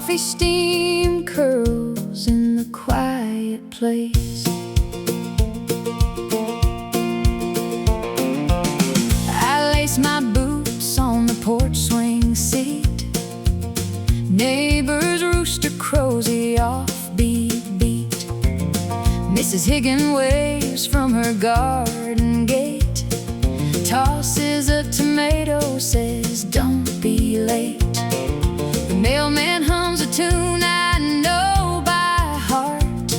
coffee steam curls in the quiet place. I lace my boots on the porch swing seat. Neighbor's rooster crows the offbeat beat. Mrs. Higgin waves from her garden gate, tosses a tomato, says don't be late. The mailman hums a tune I know by heart.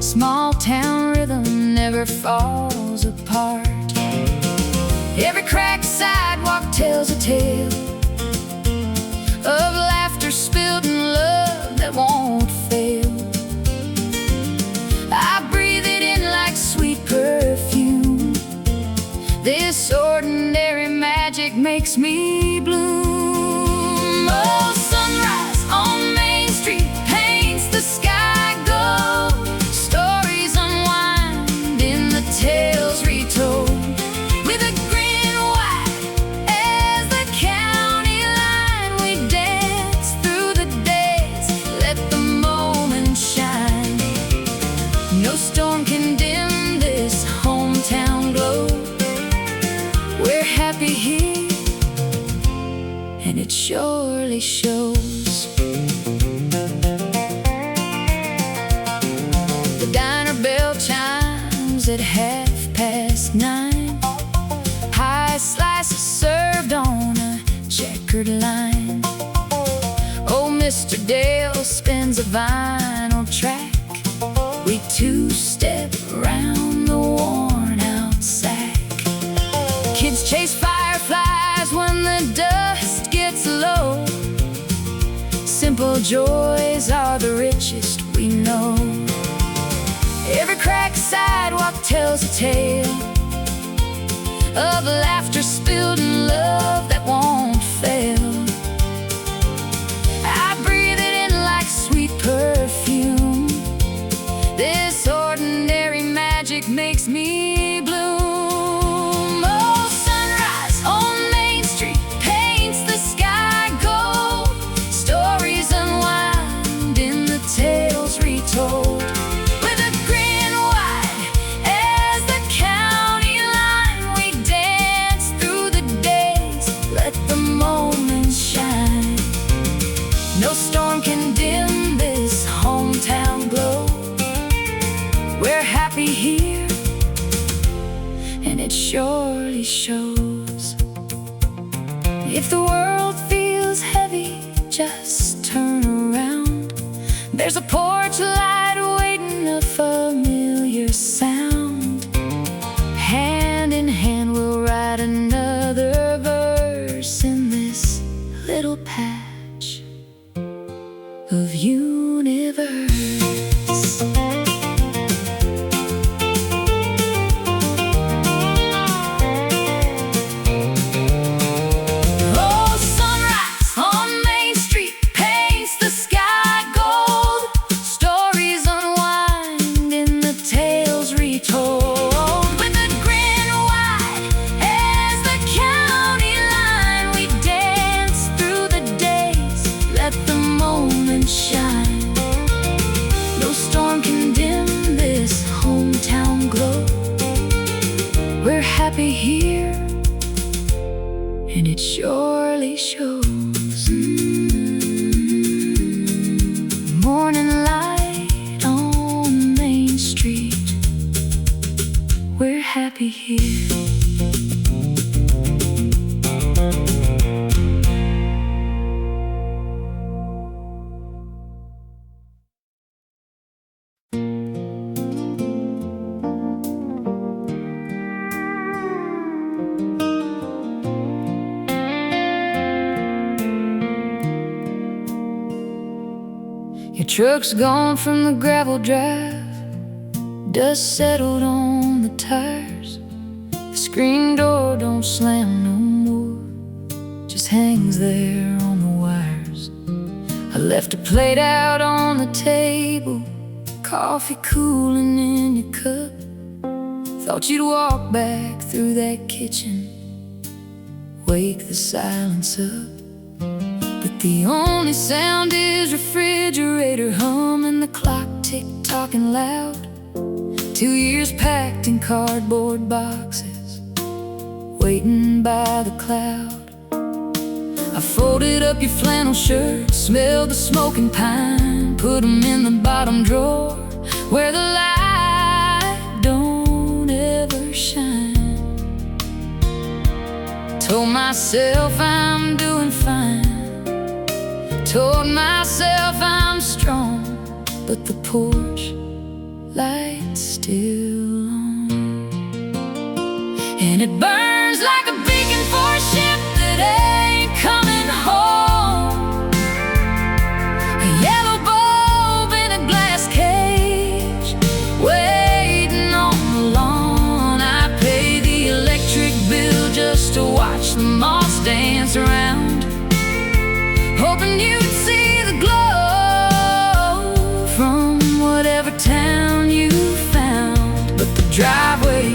Small town rhythm never falls apart. Every cracked sidewalk tells a tale of laughter spilled and love that won't fail. I breathe it in like sweet perfume. This ordinary magic makes me bloom. Oh, sunrise on Main Street paints the sky gold. Stories unwind in the tales retold. With a grin wide as the county line, we dance through the days, let the moment shine. No storm can dim this hometown glow. We're happy here, and it surely shows. The diner bell chimes at 9:30. High slices served on a checkered line. Old Mr. Dale spins a vinyl track. We two-step round the worn-out sack. Kids chase fireflies when the dust gets low. Simple joys are the richest we know. Every cracked sidewalk tells a tale of laughter spilled and love that won't fail. I breathe it in like sweet perfume. This ordinary magic makes me bloom. Oh, sunrise on Main Street paints the sky gold. Stories unwind in the tales retold. With a grin wide as the county line, we dance through the days, let the moment shine. No storm can dim this hometown glow. We're happy here, and it surely shows. If the world feels heavy, just turn around. There's a porch light waiting, a familiar sound. Hand in hand we'll write another verse in this little patch of universe. Oh, sunrise on Main Street paints the sky gold. Stories unwind in the tales retold. With a grin wide as the county line, we dance through the days, let the moment shine. No storm can dim this hometown glow. We're happy here, and it surely shows. Morning light on Main Street. We're happy here. Your truck's gone from the gravel drive. Dust settled on the tires. The screen door don't slam no more, just hangs there on the wires. I left a plate out on the table, coffee cooling in your cup. Thought you'd walk back through that kitchen, wake the silence up. But The only sound is refrigerator hum and the clock tick-tocking loud. 2 years packed in cardboard boxes, waiting by the cloud. I folded up your flannel shirt, smelled the smoking pine, put 'em in the bottom drawer where the light don't ever shine. Told myself I'm doing fine, told myself I'm strong, but the porch light's still on, and it burns like a beacon for a ship that ain't coming home. A yellow bulb in a glass cage, waiting on the lawn. I pay the electric bill just to watch the moss dance around, hoping you'd see the glow from whatever town you found. But the driveway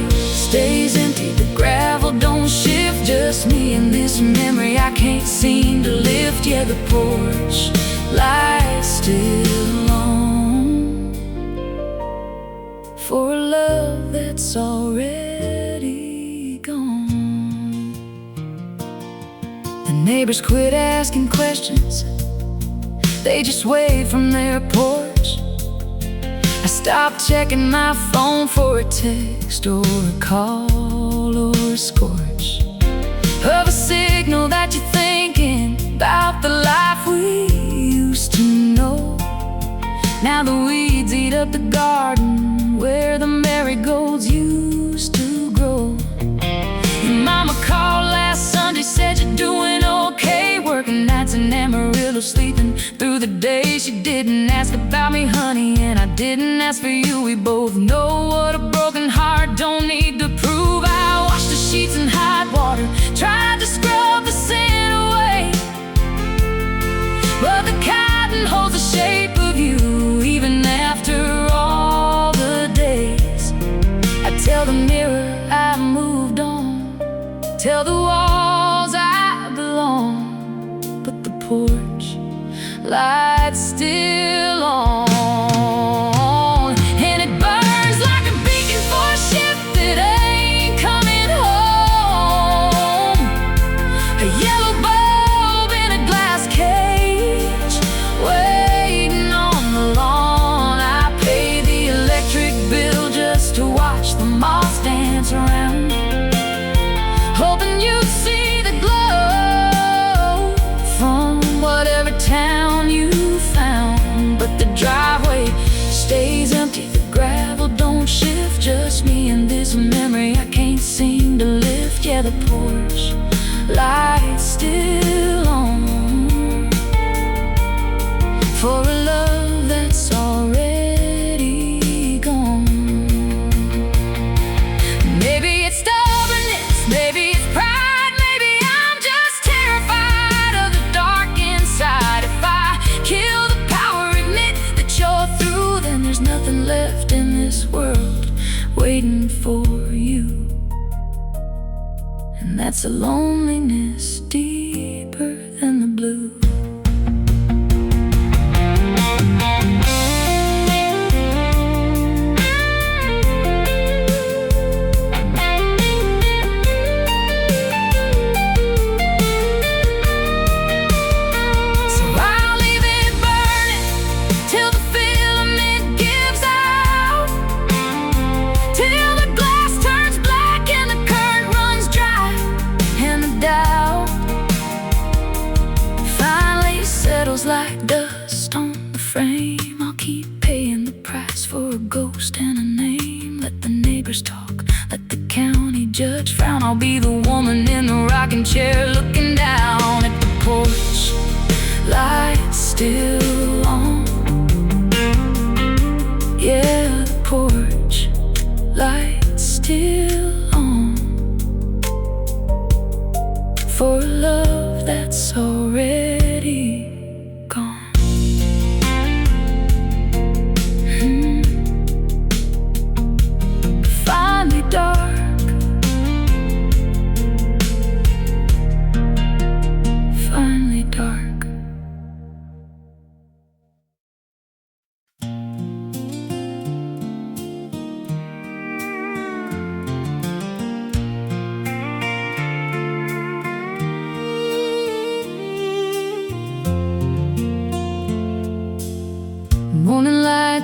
stays empty, the gravel don't shift, just me and this memory I can't seem to lift. Yeah, the porch light's still on, for a love that's already gone. The neighbors quit asking questions, they just wave from their porch. I stopped checking my phone for a text or a call or a scorch of a signal that you're thinking about the life we used to know. Now the weeds eat up the garden where the marigolds used to grow. Your mama called last Sunday, said you're doing okay, working nights in Amarillo, sleeping through the day. She didn't ask about me, honey, and I didn't ask for you. We both know what a broken heart don't need to prove. I washed the sheets in hot water, tried to scrub the sin away, but the cotton holds the shape of you even after all the days. I tell the mirror I moved on, tell the walls I belong, but the porch light's still on, and it burns like a beacon for a ship that ain't coming home. A yellow bulb in a glass cage, waiting on the lawn. I pay the electric bill just to watch the moss dance around, hoping you'd see the glow from whatever town you found. But the driveway stays empty, the gravel don't shift, just me and this memory I can't seem to lift. Yeah, the porch light's still on, for a love that's already gone. Maybe it's stubbornness, maybe it's pride, maybe I'm just terrified of the dark inside. If I kill the power, admit that you're through, then there's nothing left in this world waiting for you. And that's a loneliness deeper than the blue. Like dust on the frame, I'll keep paying the price for a ghost and a name. Let the neighbors talk, let the county judge frown. I'll be the woman in the rocking chair looking down at the porch light's still on. Yeah, the porch light's still on, for a love that's already gone. Finally dark, finally dark.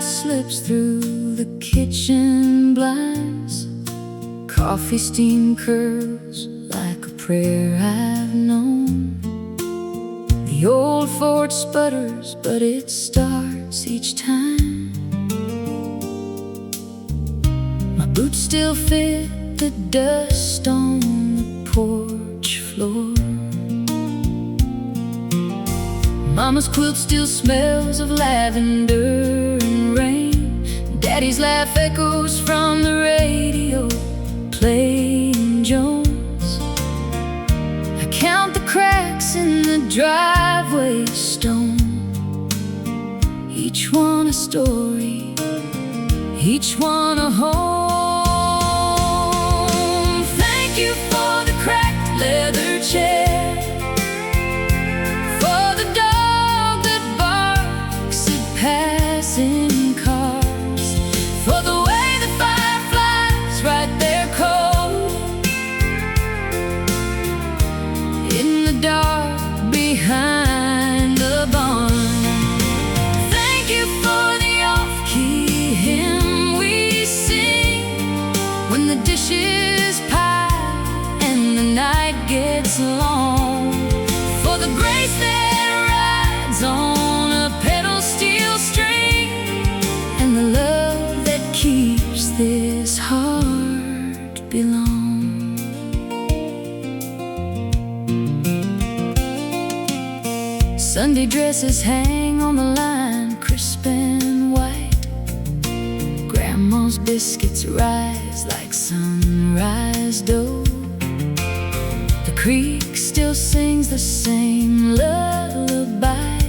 slips through the kitchen blinds. Coffee steam curls like a prayer I've known. The old fort sputters, but it starts each time. My boots still fit the dust on the porch floor. Mama's quilt still smells of lavender and rain. Daddy's laugh echoes from the radio, playing Jones. I count the cracks in the driveway stone, each one a story, each one a home. Thank you for the cracked leather chair, for the dog that barks at passing cars, for the way the fireflies write their code in the dark behind the barn. Thank you for the off-key hymn we sing when the dishes pile and the night gets long, for the grace that rides on a pedal steel string, and the love that keeps this heart belong. Sunday dresses hang on the line, crisp and white. Grandma's biscuits rise like sunrise dough. The creek still sings the same lullaby.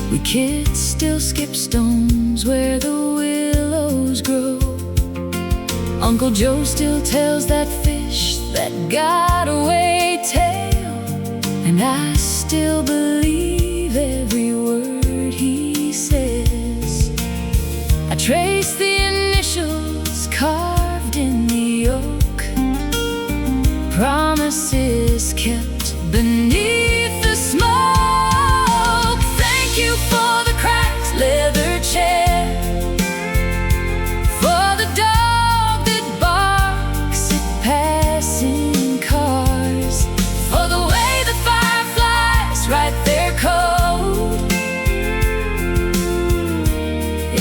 We kids still skip stones where the willows grow. Uncle Joe still tells that fish that got away tale, and I still believe every word he says. I trace the initials carved in the oak, promises kept beneath the smoke. Thank you for the cracked leather chair, for the dog that barks at passing cars, for the way the fireflies write their code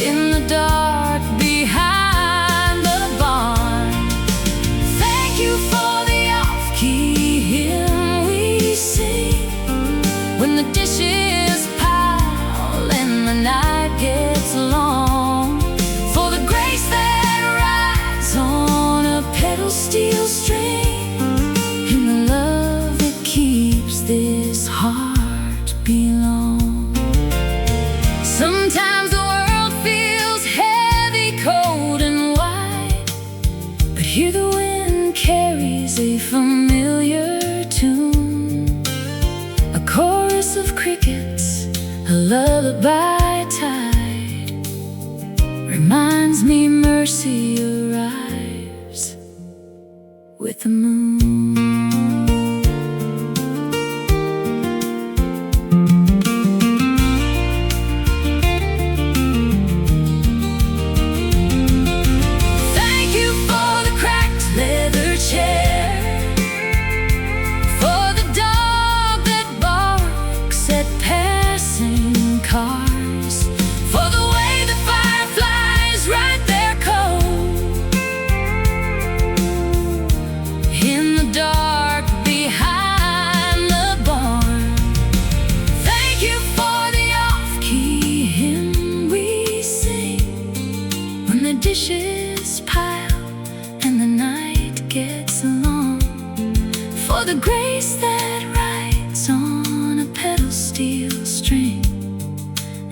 in the dark behind the barn. Thank you for the off-key hymn we sing when the dishes pile and the night gets long, for the grace that rides on a pedal steel string, and the love that keeps this heart belong. Sometimes the world feels heavy, cold and wide, but here the wind carries a familiar tune, a chorus of crickets, a lullaby tide, reminds me mercy arrives with the moon. Thank you for the cracked leather chair, for the dog that barks at passing cars, for the way the fireflies write their code in the dark behind the barn. Thank you for the off-key hymn we sing when the dishes pile and the night gets long, for the grace that rides on a pedal steel string,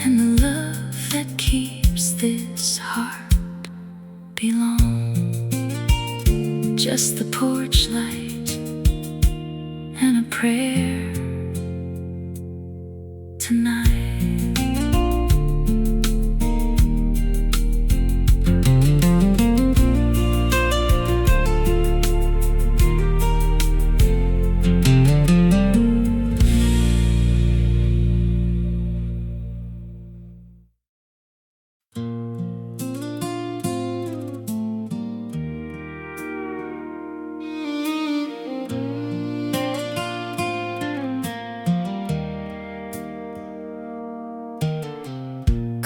and the love that keeps this heart belong. Just the porch light and a prayer tonight.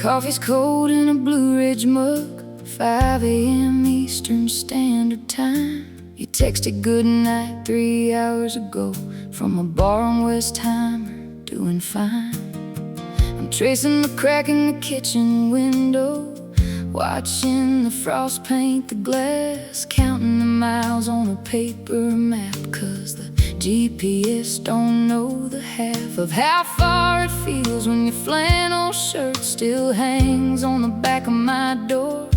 Coffee's cold in a Blue Ridge mug, 5 a.m. Eastern Standard Time. You texted goodnight 3 hours ago from a bar on Westheimer, doing fine. I'm tracing the crack in the kitchen window, watching the frost paint the glass, counting the miles on a paper map, 'cause the GPS don't know the half of how far it feels when your flannel shirt still hangs on the back of my door,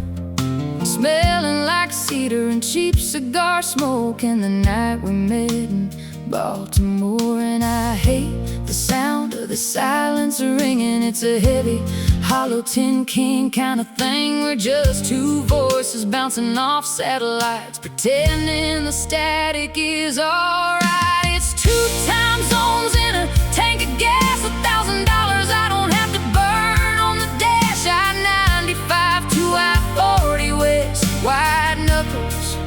smelling like cedar and cheap cigar smoke, and the night we met in Baltimore. And I hate the sound of the silence ringing. It's a heavy, hollow tin can kind of thing. We're just two voices bouncing off satellites, pretending the static is alright. It's 2 time zones in a tank of gas, $1,000 I don't have to burn on the dash. I-95 to I-40 West, wide knuckles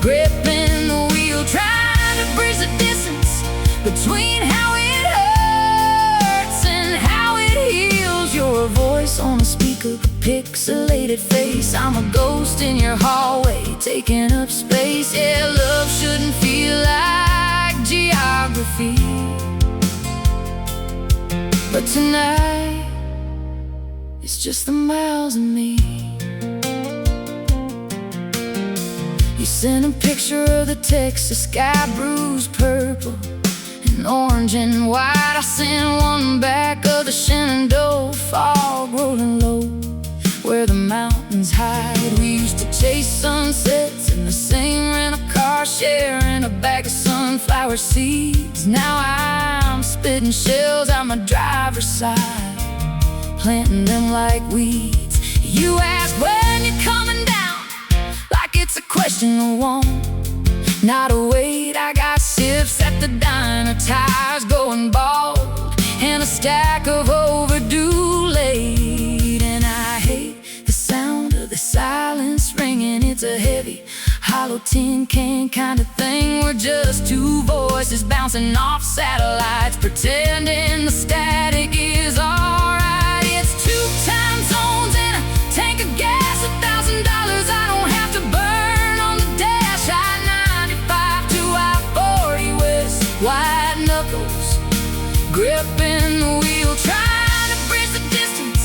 gripping the wheel, trying to bridge the distance between how it hurts and how it heals. You're a voice on a speaker, a pixelated face. I'm a ghost in your hallway, taking up space. Yeah, love shouldn't feel like geography, but tonight it's just the miles and me. You sent a picture of the Texas sky, bruised purple and orange and white. I sent one back of the Shenandoah fog rolling low where the mountains hide. We used to chase sunsets in the same rent-a-car, sharing a bag of sunflower seeds. Now I'm spitting shells out my driver's side, planting them like weeds. You ask when you're coming down, like it's a question of one, not a wait. I got sips at the diner, tires going bald, and a stack of overdue late. And I hate the sound of the silence ringing. It's a heavy, hollow tin can kind of thing. We're just two voices bouncing off satellites, pretending the static is alright. It's 2 time zones in a tank of gas, $1,000 I don't have to burn on the dash. I-95 to I-40 West, wide knuckles gripping the wheel, trying to bridge the distance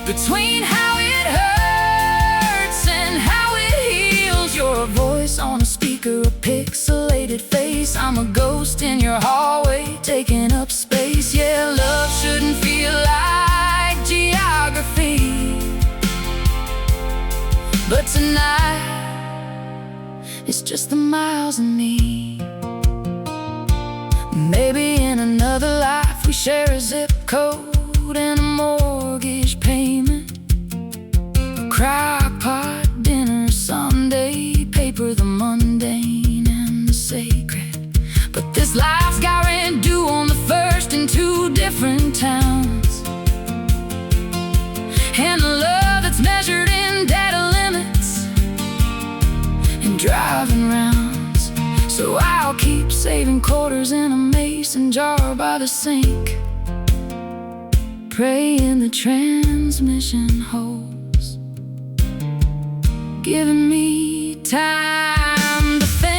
between how it hurts and how it heals. You're a voice on a speaker, a pixelated face. I'm a ghost in your hallway, taking up space. Yeah, love shouldn't feel like geography, but tonight it's just the miles and me. Maybe in another life we share a zip code and a mortgage payment, a crock pot dinner, Sunday paper, the mundane and the sacred. But this life's got rent due on the first in 2 different towns, and a love that's measured in data limits and driving rounds. So I'll keep saving quarters in a mason jar by the sink, praying the transmission holds, giving me time to think.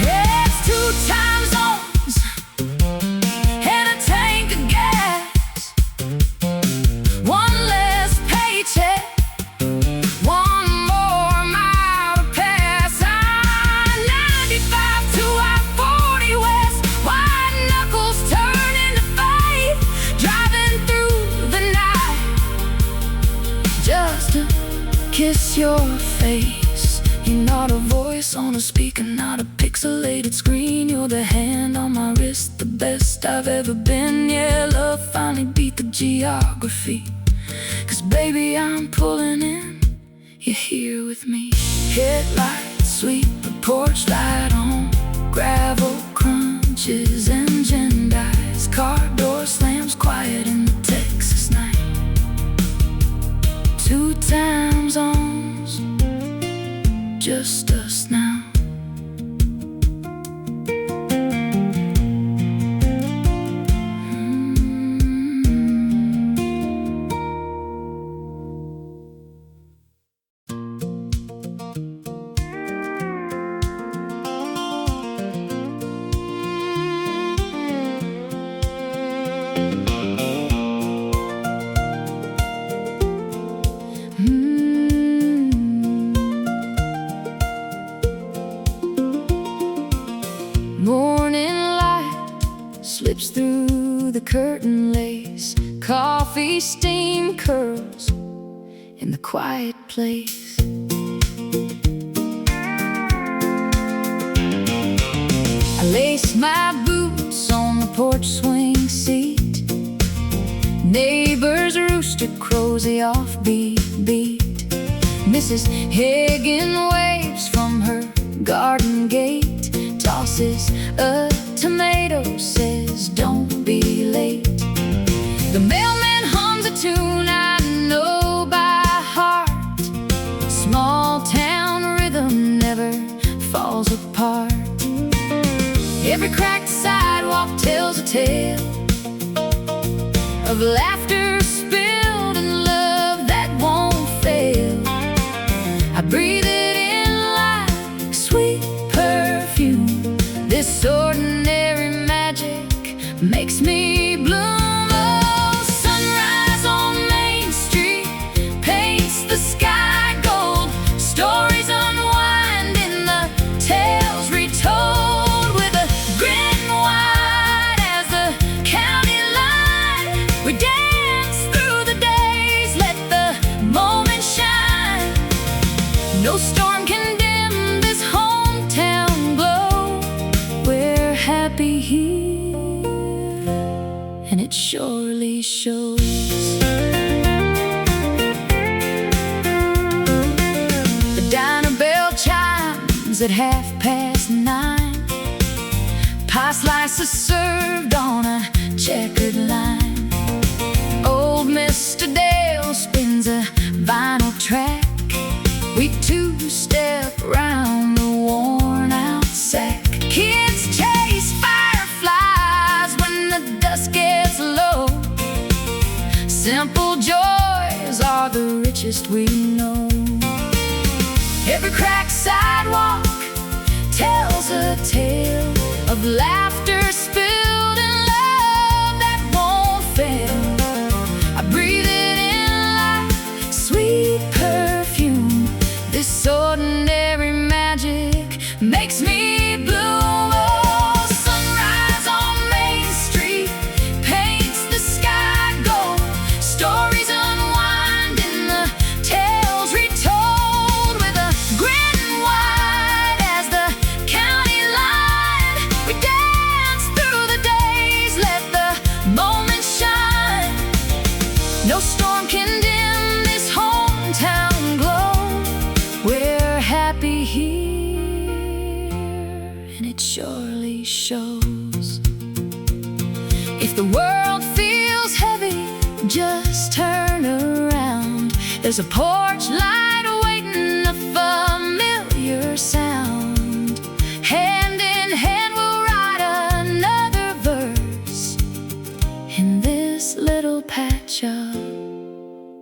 It's 2 time zones and a tank of gas, one less paycheck, one more mile to pass. I-95 to I-40 West, wide knuckles turning to faith, driving through the night just to kiss your face. You're not a voice on a speaker, not a pixelated screen. You're the hand on my wrist, the best I've ever been. Yeah, love finally beat the geography, 'cause baby I'm pulling in, you're here with me. Headlights sweep the porch light on, gravel crunches, engine dies, car door slams quiet in the Texas night. 2 time zones just us now. Morning light slips through the curtain lace. Coffee steam curls in the quiet place. I lace my boots on the porch swing seat. Neighbors rooster crows the offbeat beat. Mrs. Higgin waves from her garden gate, tosses a tomato, says don't be late. The mailman hums a tune I know by heart. Small town rhythm never falls apart. Every cracked sidewalk tells a tale of laughter spilled and love that won't fail. I breathe it in like sweet perfume. This ordinary magic makes me bloom. Oh, sunrise on Main Street paints the sky gold. Stories unwind in the tales retold, with a grin wide as the county line. We dance through the days, let the moment shine. No storm can dim this hometown glow. We're happy here, and it surely shows. The diner bell chimes at 9:30. Pie slices served on a checkered line. Old Mr. Dale spins a vinyl track. We two-step round the worn-out sack. Kids chase fireflies when the dust gets low. Simple joys are the richest we know. Every cracked sidewalk tells a tale of laughter spilled and love that won't fail. I breathe it in like sweet perfume. This ordinary magic makes me bloom. Oh, sunrise on Main Street paints the sky gold. Stories unwind in the tales retold, with a grin wide as the county line. We dance through the days, let the moment shine. No storm can dim this hometown glow. We're happy here, and it surely shows. If the world feels heavy, just turn around. There's a porch light waiting, a familiar sound. Hand in hand we'll write another verse in this little patch of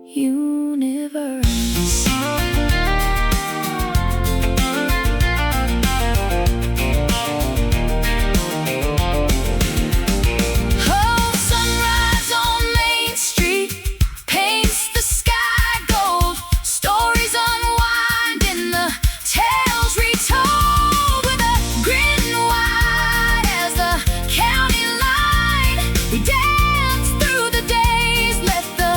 universe. Oh, sunrise on Main Street paints the sky gold. Stories unwind in the tales retold, with a grin wide as the county line. We dance through the days, let the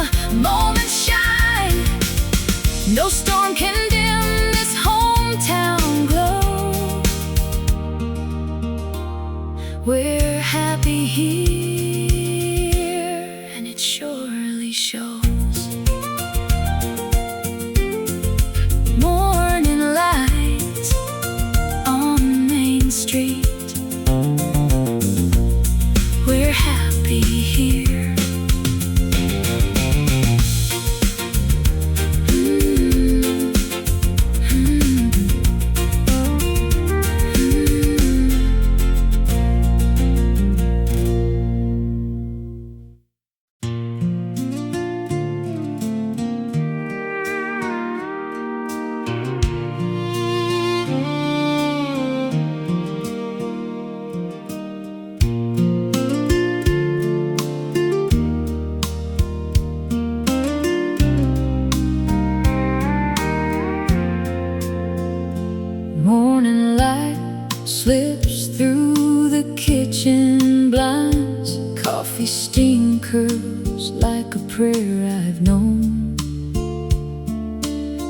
steam curls like a prayer I've known.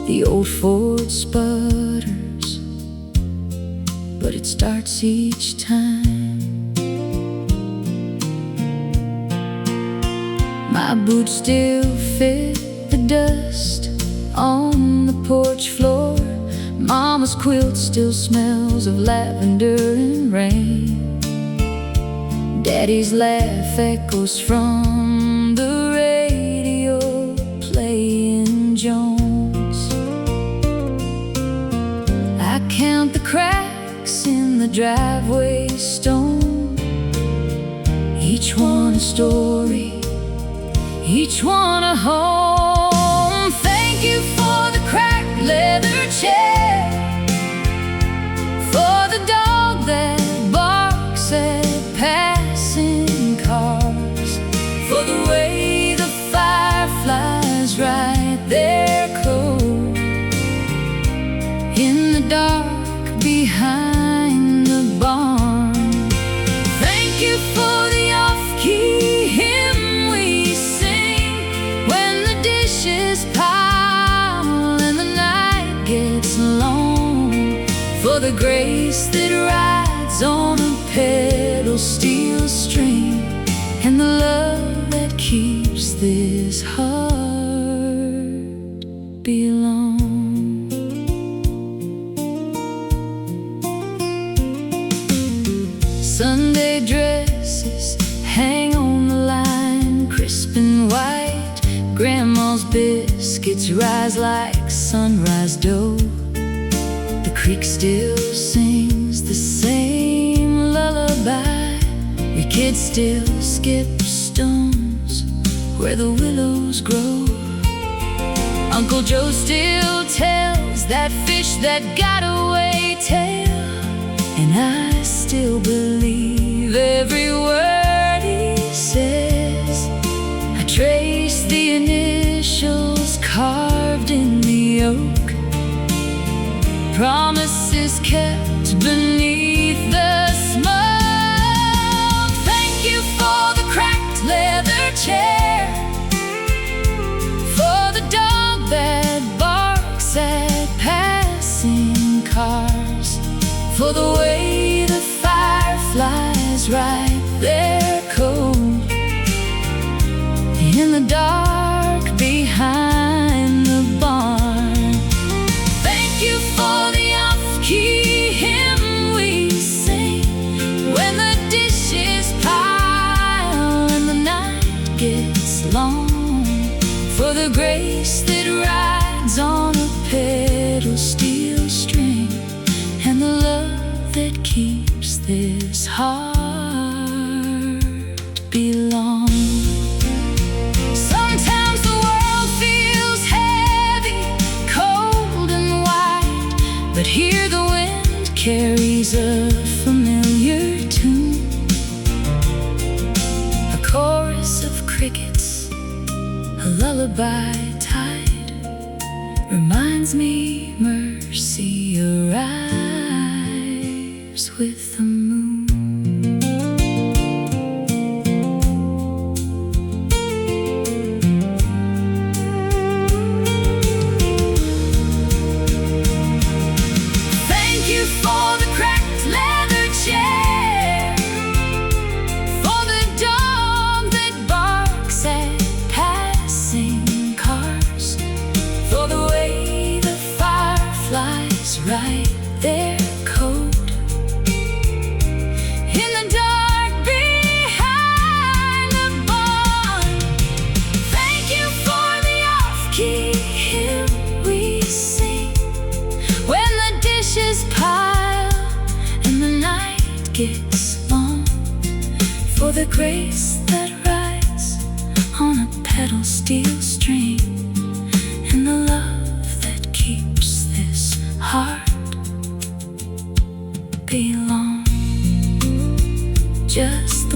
The old Ford sputters, but it starts each time. My boots still fit the dust on the porch floor. Mama's quilt still smells of lavender and rain. Daddy's laugh echoes from the radio playing Jones. I count the cracks in the driveway stone, each one a story, each one a home. Thank you for the cracked leather chair, for the dog that barks at passing cars, for the way the fireflies write their code in the dark behind the barn. Thank you for the off-key hymn we sing when the dishes pile and the night gets long, for the grace that rides on a pedal steel string, and the love that keeps this heart belong. Sunday dresses hang on the line, crisp and white. Grandma's biscuits rise like sunrise dough. The creek still sings the same lullaby. We kids still skip stones where the willows grow. Uncle Joe still tells that fish that got away tale, and I still believe every word he says. I trace the initials carved in the oak, promises kept beneath the smoke. Thank you for the cracked leather chair, for the dog that barks at passing cars, for the way the fireflies write their code in the dark behind the barn. Thank you for the off-key hymn we sing when the dishes pile and the night gets long, for the grace that rides on a pedal steel string, and the love that keeps this heart belong. Sometimes the world feels heavy, cold and white, but here the wind carries a familiar tune, a chorus of crickets, a lullaby tide, reminds me mercy arrives with the moon. Thank you for the cracked leather chair, for the dog that barks at passing cars, for the way the fireflies write their code in the dark behind the barn. Thank you for the off-key hymn we sing when the dishes pile and the night gets long, for the grace that rides on a pedal steel string, and the love that keeps this heart belong. Just